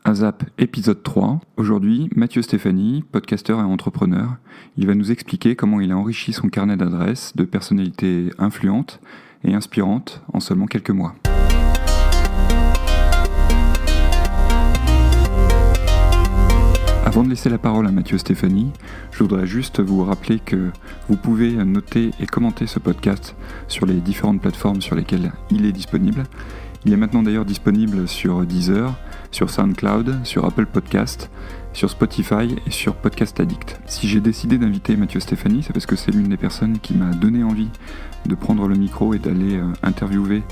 ASAP épisode 3. Aujourd'hui, Mathieu Stéphanie, podcasteur et entrepreneur, il va nous expliquer comment il a enrichi son carnet d'adresses de personnalités influentes et inspirantes en seulement quelques mois. Avant de laisser la parole à Mathieu Stéphanie, je voudrais juste vous rappeler que vous pouvez noter et commenter ce podcast sur les différentes plateformes sur lesquelles il est disponible. Il est maintenant d'ailleurs disponible sur Deezer, sur SoundCloud, sur Apple Podcast, sur Spotify et sur Podcast Addict. Si j'ai décidé d'inviter Mathieu Stéphanie, c'est parce que c'est l'une des personnes qui m'a donné envie de prendre le micro et d'aller interviewer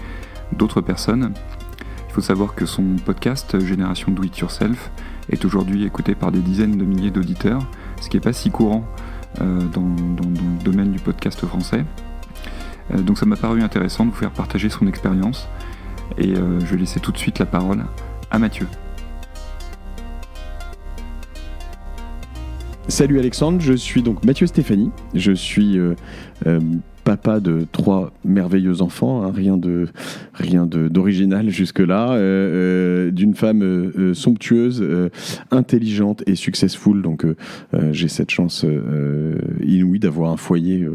d'autres personnes. Il faut savoir que son podcast Génération Do It Yourself est aujourd'hui écouté par des dizaines de milliers d'auditeurs, ce qui n'est pas si courant dans le domaine du podcast français. Donc ça m'a paru intéressant de vous faire partager son expérience et je vais laisser tout de suite la parole à Mathieu. Salut Alexandre, je suis donc Mathieu Stéphanie, je suis papa de 3 merveilleux enfants, hein, rien d'original jusque-là, d'une femme somptueuse, intelligente et successful, donc j'ai cette chance inouïe d'avoir un foyer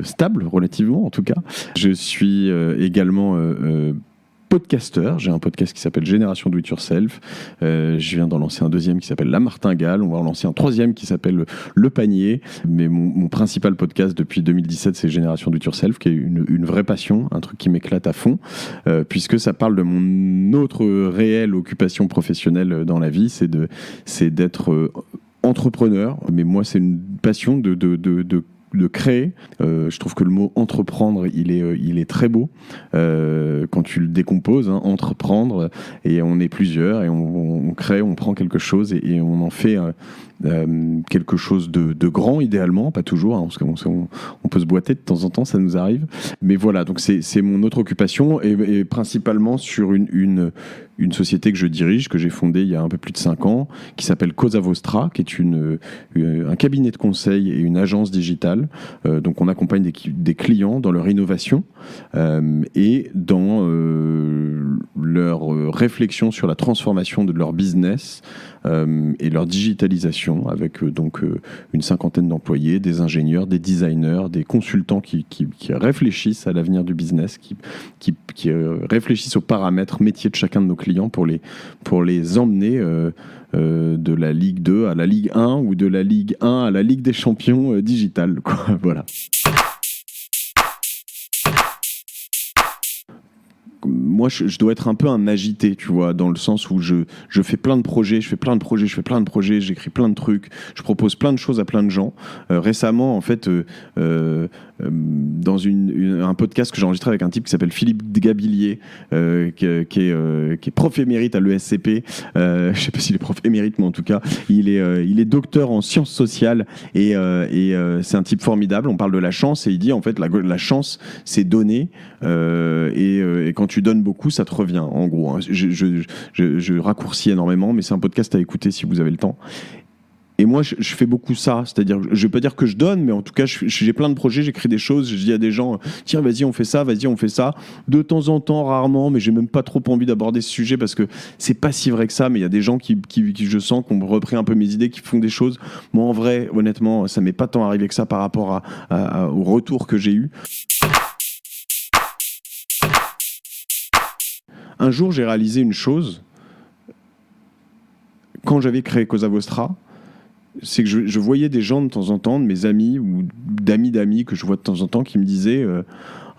stable, relativement en tout cas. Je suis également podcasteur, j'ai un podcast qui s'appelle Génération Do It Yourself, je viens d'en lancer un deuxième qui s'appelle La Martingale, on va en lancer un troisième qui s'appelle Le Panier, mais mon principal podcast depuis 2017 c'est Génération Do It Yourself, qui est une vraie passion, un truc qui m'éclate à fond, puisque ça parle de mon autre réelle occupation professionnelle dans la vie, c'est d'être entrepreneur, mais moi c'est une passion de créer. Je trouve que le mot entreprendre, il est très beau quand tu le décomposes, hein, entreprendre, et on est plusieurs et on crée, on prend quelque chose et on en fait quelque chose de grand, idéalement, pas toujours, hein, parce qu'on peut se boiter de temps en temps, ça nous arrive, mais voilà, donc c'est mon autre occupation, et principalement sur une société que je dirige, que j'ai fondée il y a un peu plus de 5 ans, qui s'appelle Cosa Vostra, qui est un cabinet de conseil et une agence digitale. Donc on accompagne des clients dans leur innovation et dans leur réflexion sur la transformation de leur business et leur digitalisation, avec une 50aine d'employés, des ingénieurs, des designers, des consultants qui réfléchissent à l'avenir du business, qui réfléchissent aux paramètres métiers de chacun de nos clients pour les emmener de la Ligue 2 à la Ligue 1 ou de la Ligue 1 à la Ligue des Champions digitale, quoi. Voilà. Moi, je dois être un peu un agité, tu vois, dans le sens où je fais plein de projets, j'écris plein de trucs, je propose plein de choses à plein de gens. Récemment, en fait, dans un podcast que j'ai enregistré avec un type qui s'appelle Philippe Gabillier, qui est prof émérite à l'ESCP. Je sais pas s'il est prof émérite, mais en tout cas, il est docteur en sciences sociales et c'est un type formidable. On parle de la chance et il dit en fait la chance, c'est donner et quand tu donnes beaucoup, ça te revient. En gros, hein. Je raccourcis énormément, mais c'est un podcast à écouter si vous avez le temps. Et moi, je fais beaucoup ça, c'est-à-dire, je vais pas dire que je donne, mais en tout cas, j'ai plein de projets, j'écris des choses, je dis à des gens, tiens, vas-y, on fait ça, de temps en temps, rarement, mais j'ai même pas trop envie d'aborder ce sujet parce que c'est pas si vrai que ça, mais il y a des gens qui je sens, qui ont repris un peu mes idées, qui font des choses. Moi, en vrai, honnêtement, ça m'est pas tant arrivé que ça par rapport au retour que j'ai eu. Un jour, j'ai réalisé une chose, quand j'avais créé Cosa Vostra, c'est que je voyais des gens de temps en temps, de mes amis ou d'amis que je vois de temps en temps, qui me disaient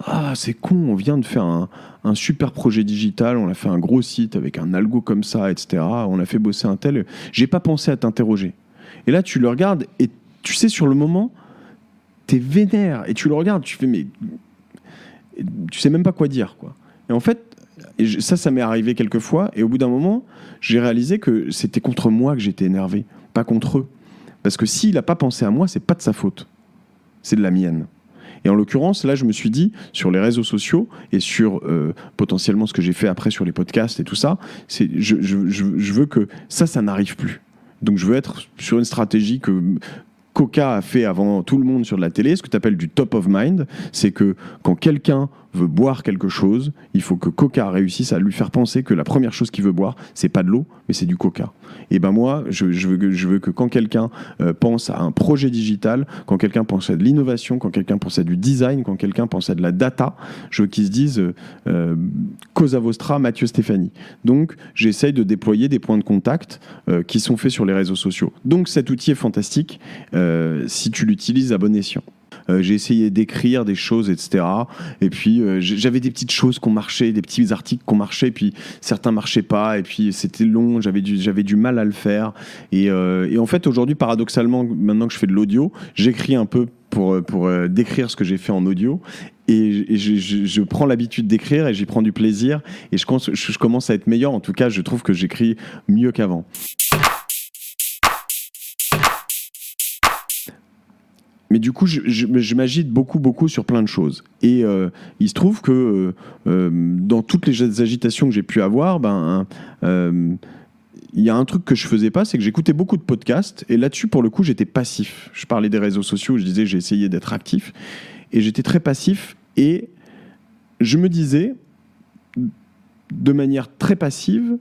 ah, c'est con, on vient de faire un super projet digital, on a fait un gros site avec un algo comme ça, etc. On a fait bosser un tel. J'ai pas pensé à t'interroger. Et là, tu le regardes et tu sais, sur le moment, t'es vénère. Et tu le regardes, tu fais, mais tu sais même pas quoi dire, quoi. Et en fait, ça m'est arrivé quelques fois. Et au bout d'un moment, j'ai réalisé que c'était contre moi que j'étais énervé, pas contre eux. Parce que s'il n'a pas pensé à moi, c'est pas de sa faute. C'est de la mienne. Et en l'occurrence, là, je me suis dit, sur les réseaux sociaux et sur potentiellement ce que j'ai fait après sur les podcasts et tout ça, je veux que ça n'arrive plus. Donc je veux être sur une stratégie Coca a fait avant tout le monde sur de la télé, ce que tu appelles du top of mind, c'est que quand quelqu'un veut boire quelque chose, il faut que Coca réussisse à lui faire penser que la première chose qu'il veut boire, c'est pas de l'eau, mais c'est du Coca. Et ben moi, je veux que quand quelqu'un pense à un projet digital, quand quelqu'un pense à de l'innovation, quand quelqu'un pense à du design, quand quelqu'un pense à de la data, je veux qu'ils se disent Cosa Vostra, Mathieu Stéphanie. Donc, j'essaye de déployer des points de contact qui sont faits sur les réseaux sociaux. Donc, cet outil est fantastique si tu l'utilises à bon escient. J'ai essayé d'écrire des choses, etc. Et puis, j'avais des petites choses qui ont marché, des petits articles qui ont marché, et puis certains ne marchaient pas, et puis c'était long, j'avais du mal à le faire. Et en fait, aujourd'hui, paradoxalement, maintenant que je fais de l'audio, j'écris un peu pour décrire ce que j'ai fait en audio. Et je prends l'habitude d'écrire et j'y prends du plaisir. Et je commence à être meilleur. En tout cas, je trouve que j'écris mieux qu'avant. Mais du coup, je m'agite beaucoup sur plein de choses. Et il se trouve que dans toutes les agitations que j'ai pu avoir, il y a un truc que je faisais pas, c'est que j'écoutais beaucoup de podcasts. Et là-dessus, pour le coup, j'étais passif. Je parlais des réseaux sociaux, je disais j'ai essayé d'être actif. Et j'étais très passif. Et je me disais, de manière très passive,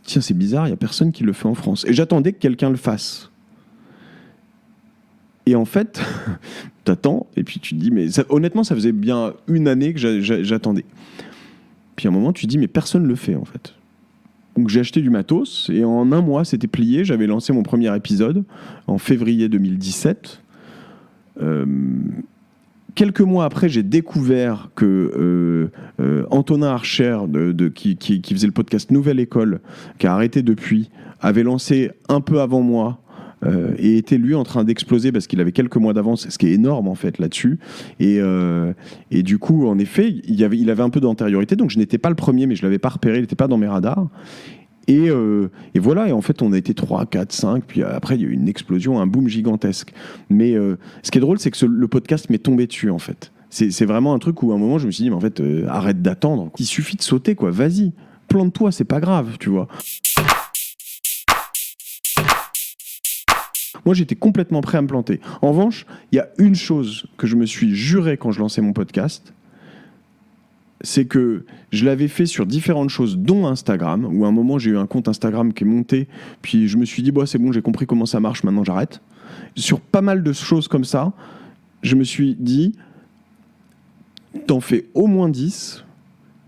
tiens, c'est bizarre, il n'y a personne qui le fait en France. Et j'attendais que quelqu'un le fasse. Et en fait, t'attends, et puis tu te dis, mais honnêtement, ça faisait bien une année que j'attendais. Puis à un moment, tu te dis, mais personne ne le fait, en fait. Donc j'ai acheté du matos, et en un mois, c'était plié. J'avais lancé mon premier épisode en février 2017. Quelques mois après, j'ai découvert que Antonin Archer, qui faisait le podcast Nouvelle École, qui a arrêté depuis, avait lancé un peu avant moi, et était lui en train d'exploser parce qu'il avait quelques mois d'avance, ce qui est énorme en fait là-dessus. Et du coup, en effet, il avait un peu d'antériorité, donc je n'étais pas le premier, mais je ne l'avais pas repéré, il n'était pas dans mes radars. Et voilà, et en fait, on a été 3, 4, 5, puis après, il y a eu une explosion, un boom gigantesque. Mais ce qui est drôle, c'est que le podcast m'est tombé dessus, en fait. C'est vraiment un truc où, à un moment, je me suis dit, mais en fait, arrête d'attendre. Il suffit de sauter, quoi. Vas-y, plante-toi, c'est pas grave, tu vois. Moi, j'étais complètement prêt à me planter. En revanche, il y a une chose que je me suis juré quand je lançais mon podcast, c'est que je l'avais fait sur différentes choses, dont Instagram, où à un moment, j'ai eu un compte Instagram qui est monté, puis je me suis dit, bah, c'est bon, j'ai compris comment ça marche, maintenant j'arrête. Sur pas mal de choses comme ça, je me suis dit, t'en fais au moins 10,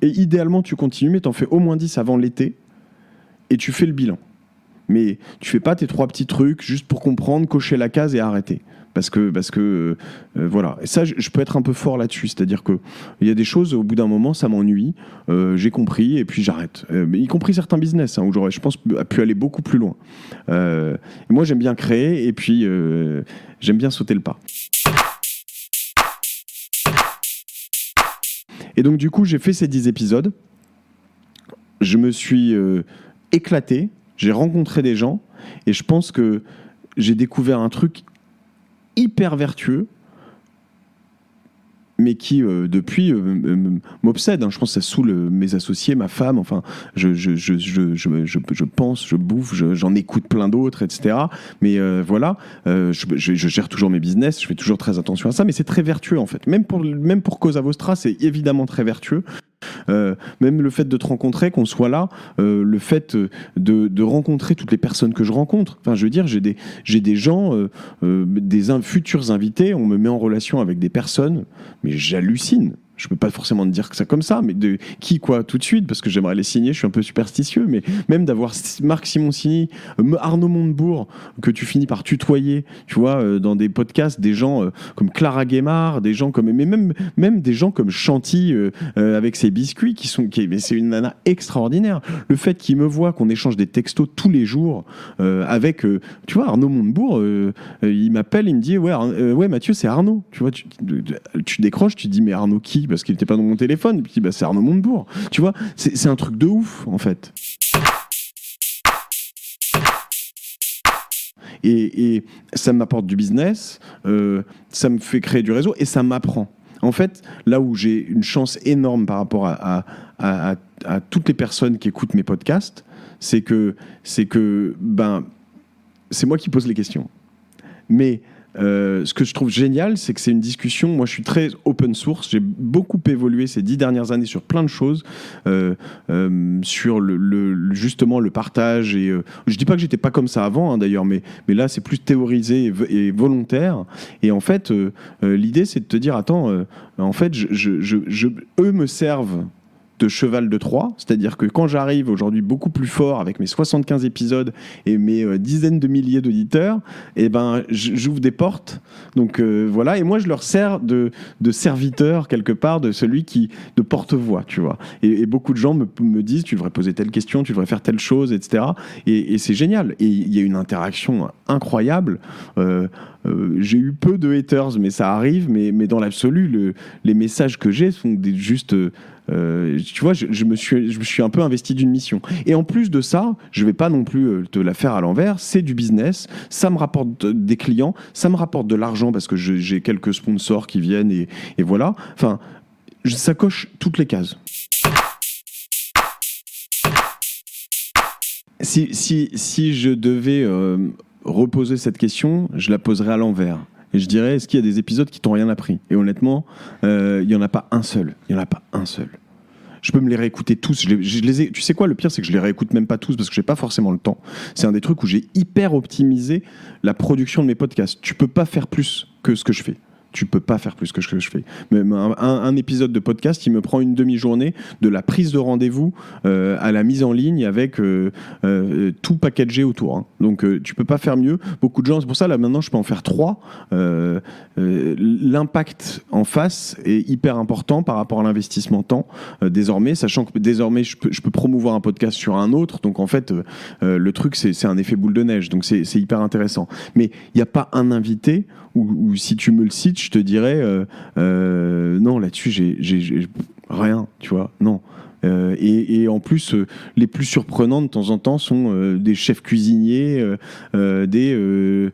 et idéalement, tu continues, mais t'en fais au moins 10 avant l'été, et tu fais le bilan. Mais tu fais pas tes 3 petits trucs juste pour comprendre, cocher la case et arrêter. Parce que voilà. Et ça, je peux être un peu fort là-dessus. C'est-à-dire qu'il y a des choses, au bout d'un moment, ça m'ennuie. J'ai compris et puis j'arrête. Y compris certains business, où j'aurais, je pense, pu aller beaucoup plus loin. Moi, j'aime bien créer et puis j'aime bien sauter le pas. Et donc, du coup, j'ai fait ces 10 épisodes. Je me suis éclaté. J'ai rencontré des gens et je pense que j'ai découvert un truc hyper vertueux, mais qui, depuis, m'obsède. Je pense que ça saoule mes associés, ma femme. Enfin, je pense, je bouffe, j'en écoute plein d'autres, etc. Mais voilà, je gère toujours mes business, je fais toujours très attention à ça, mais c'est très vertueux, en fait. Même pour Cosa Vostra, c'est évidemment très vertueux. Même le fait de te rencontrer, qu'on soit là, le fait de rencontrer toutes les personnes que je rencontre. Enfin, je veux dire, j'ai des gens, des futurs invités, on me met en relation avec des personnes, mais j'hallucine. Je peux pas forcément te dire que ça comme ça, mais de qui, quoi, tout de suite, parce que j'aimerais les signer, je suis un peu superstitieux, mais même d'avoir Marc Simoncini, Arnaud Montebourg, que tu finis par tutoyer, tu vois, dans des podcasts, des gens comme Clara Guémard, des gens comme, mais même des gens comme Chanty, avec ses biscuits, mais c'est une nana extraordinaire. Le fait qu'il me voit, qu'on échange des textos tous les jours, avec, tu vois, Arnaud Montebourg, il m'appelle, il me dit, ouais Mathieu, c'est Arnaud, tu vois, tu décroches, tu te dis, mais Arnaud qui? Parce qu'il n'était pas dans mon téléphone. Et puis, c'est Arnaud Montebourg. Tu vois, c'est un truc de ouf, en fait. Et ça m'apporte du business, ça me fait créer du réseau et ça m'apprend. En fait, là où j'ai une chance énorme par rapport à toutes les personnes qui écoutent mes podcasts, c'est que c'est moi qui pose les questions. Mais ce que je trouve génial, c'est que c'est une discussion. Moi, je suis très open source. J'ai beaucoup évolué ces 10 dernières années sur plein de choses, sur justement le partage. Et je dis pas que j'étais pas comme ça avant, d'ailleurs, mais là, c'est plus théorisé et volontaire. Et en fait, l'idée, c'est de te dire, attends, en fait, eux me servent de cheval de Troie, c'est-à-dire que quand j'arrive aujourd'hui beaucoup plus fort avec mes 75 épisodes et mes dizaines de milliers d'auditeurs, et ben j'ouvre des portes. Donc voilà, et moi je leur sers de serviteur quelque part, de celui de porte-voix, tu vois. Et beaucoup de gens me disent, tu devrais poser telle question, tu devrais faire telle chose, etc. Et c'est génial. Et il y a une interaction incroyable. J'ai eu peu de haters, mais ça arrive. Mais dans l'absolu, les messages que j'ai sont juste... tu vois, je me suis un peu investi d'une mission. Et en plus de ça, je vais pas non plus te la faire à l'envers. C'est du business. Ça me rapporte des clients. Ça me rapporte de l'argent parce que j'ai quelques sponsors qui viennent et voilà. Enfin, ça coche toutes les cases. Si je devais reposer cette question, je la poserais à l'envers. Et je dirais, est-ce qu'il y a des épisodes qui t'ont rien appris ? Et honnêtement, il n'y en a pas un seul. Il n'y en a pas un seul. Je peux me les réécouter tous. Tu sais quoi, le pire, c'est que je les réécoute même pas tous parce que j'ai pas forcément le temps. C'est un des trucs où j'ai hyper optimisé la production de mes podcasts. Tu peux pas faire plus que ce que je fais. Tu peux pas faire plus que ce que je fais. Même un épisode de podcast, il me prend une demi-journée de la prise de rendez-vous à la mise en ligne avec tout packagé autour. Hein. Donc tu peux pas faire mieux. Beaucoup de gens, c'est pour ça là maintenant je peux en faire 3. L'impact en face est hyper important par rapport à l'investissement temps désormais, sachant que désormais je peux promouvoir un podcast sur un autre. Donc en fait le truc c'est un effet boule de neige. Donc c'est hyper intéressant. Mais il n'y a pas un invité où si tu me le cites, je te dirais non, là-dessus, j'ai rien, tu vois, non. Et en plus, les plus surprenants de temps en temps sont des chefs cuisiniers, des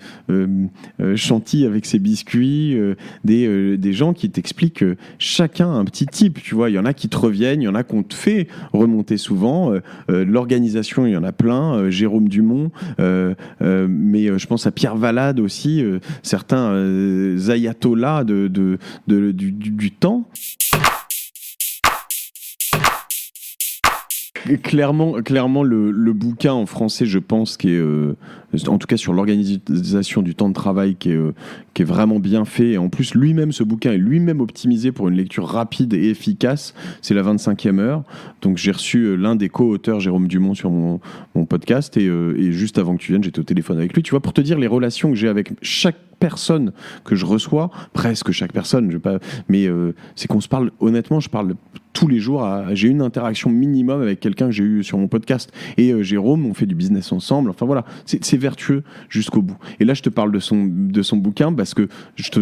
chantilly avec ses biscuits, des gens qui t'expliquent chacun un petit type, tu vois. Il y en a qui te reviennent, il y en a qu'on te fait remonter souvent. L'organisation, il y en a plein. Jérôme Dumont, mais je pense à Pierre Valade aussi, certains ayatollahs du temps. Clairement le bouquin en français, je pense, qui est en tout cas sur l'organisation du temps de travail, qui est vraiment bien fait. Et en plus, lui-même, ce bouquin est lui-même optimisé pour une lecture rapide et efficace. C'est la 25e heure. Donc j'ai reçu l'un des co-auteurs, Jérôme Dumont, sur mon podcast. Et juste avant que tu viennes, j'étais au téléphone avec lui. Tu vois, pour te dire les relations que j'ai avec chaque personne que je reçois, presque chaque personne, mais c'est qu'on se parle, honnêtement, je parle tous les jours, j'ai une interaction minimum avec quelqu'un que j'ai eu sur mon podcast. Et Jérôme, on fait du business ensemble. Enfin voilà, c'est vertueux jusqu'au bout. Et là, je te parle de son bouquin parce que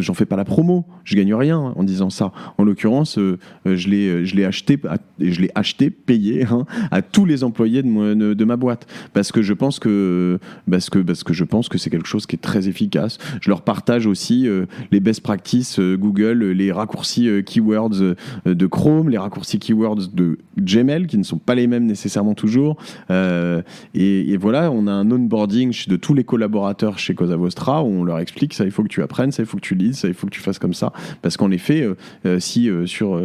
j'en fais pas la promo. Je gagne rien en disant ça. En l'occurrence, je l'ai acheté, payé à tous les employés de ma boîte parce que je pense que c'est quelque chose qui est très efficace. Je leur partage aussi les best practices Google, les raccourcis keywords de Chrome, les raccourcis keywords de Gmail qui ne sont pas les mêmes nécessairement toujours. Et voilà, on a un onboarding de tous les collaborateurs chez Cosa Vostra où on leur explique ça, il faut que tu apprennes, ça, il faut que tu lises, ça, il faut que tu fasses comme ça. Parce qu'en effet, si sur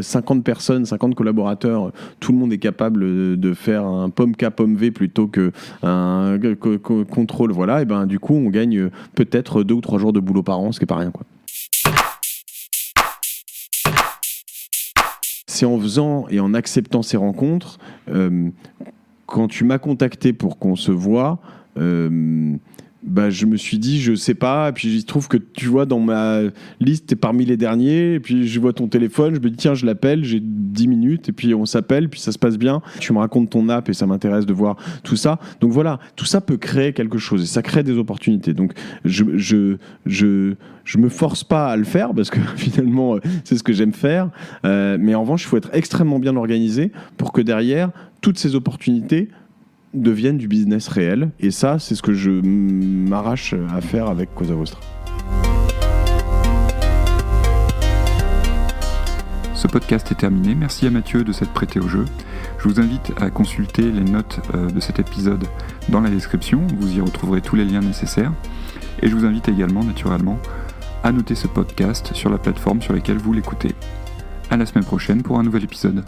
50 personnes, 50 collaborateurs, tout le monde est capable de faire un POM-K, POM-V plutôt qu'un contrôle, voilà, et ben du coup, on gagne peut-être 2 ou 3 jours de boulot par an, ce qui n'est pas rien, quoi. C'est en faisant et en acceptant ces rencontres, quand tu m'as contacté pour qu'on se voit, je me suis dit, je sais pas, et puis il se trouve que tu vois, dans ma liste, t'es parmi les derniers, et puis je vois ton téléphone, je me dis, tiens, je l'appelle, j'ai 10 minutes, et puis on s'appelle, puis ça se passe bien. Tu me racontes ton app, et ça m'intéresse de voir tout ça. Donc voilà, tout ça peut créer quelque chose, et ça crée des opportunités. Donc je me force pas à le faire, parce que finalement, c'est ce que j'aime faire. Mais en revanche, il faut être extrêmement bien organisé pour que derrière, toutes ces opportunités deviennent du business réel. Et ça, c'est ce que je m'arrache à faire avec Cosa Vostra. Ce podcast est terminé. Merci à Mathieu de s'être prêté au jeu. Je vous invite à consulter les notes de cet épisode dans la description. Vous y retrouverez tous les liens nécessaires. Et je vous invite également, naturellement, à noter ce podcast sur la plateforme sur laquelle vous l'écoutez. À la semaine prochaine pour un nouvel épisode.